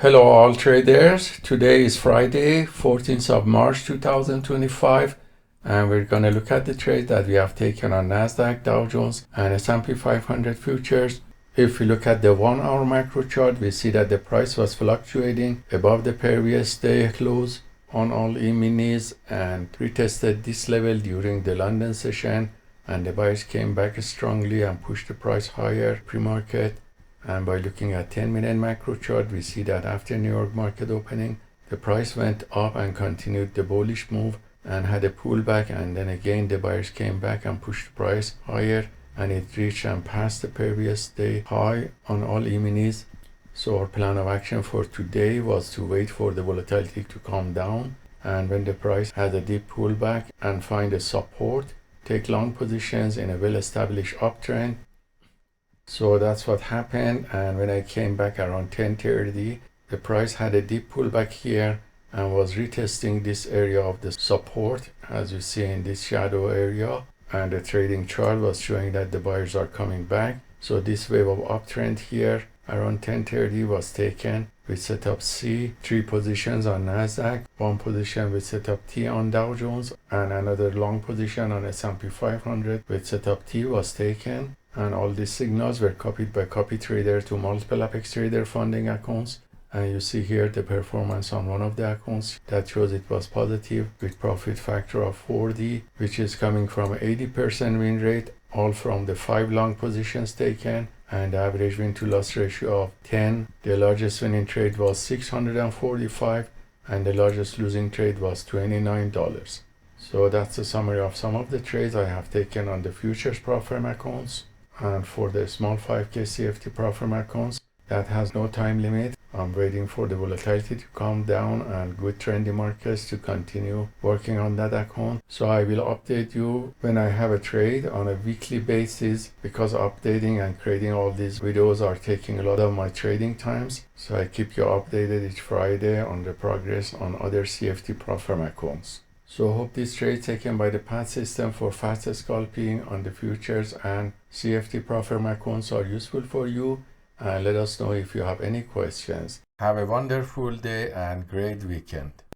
Hello all traders. Today is Friday, 14th of March 2025, and we're going to look at the trade that we have taken on Nasdaq, Dow Jones, and S&P 500 futures. If we look at the 1 hour macro chart, we see that the price was fluctuating above the previous day close on all E-minis and retested this level during the London session, and the buyers came back strongly and pushed the price higher pre-market. And by looking at 10-minute macro chart, we see that after New York market opening, the price went up and continued the bullish move and had a pullback, and then again the buyers came back and pushed the price higher, and it reached and passed the previous day high on all E-minis. So our plan of action for today was to wait for the volatility to calm down, and when the price had a deep pullback and find a support, take long positions in a well-established uptrend. So that's what happened, and when I came back around 10:30, the price had a deep pullback here and was retesting this area of the support, as you see in this shadow area, and the trading chart was showing that the buyers are coming back. So this wave of uptrend here around 10:30 was taken with setup C, 3 positions on Nasdaq, 1 position with setup T on Dow Jones, and another long position on S&P 500 with setup T was taken. And all these signals were copied by copy trader to multiple Apex Trader funding accounts. And you see here the performance on one of the accounts that shows it was positive with profit factor of 40, which is coming from 80% win rate, all from the 5 long positions taken, and the average win to loss ratio of 10. The largest winning trade was $645, and the largest losing trade was $29. So that's a summary of some of the trades I have taken on the futures prop firm accounts. And for the small 5K CFD prop firm accounts, that has no time limit. I'm waiting for the volatility to calm down and good trendy markets to continue working on that account. So I will update you when I have a trade on a weekly basis, because updating and creating all these videos are taking a lot of my trading times. So I keep you updated each Friday on the progress on other CFD prop firm accounts. So hope this trade taken by the PAAT system for fast scalping on the futures and CFD prop firm accounts are useful for you, and let us know if you have any questions. Have a wonderful day and great weekend.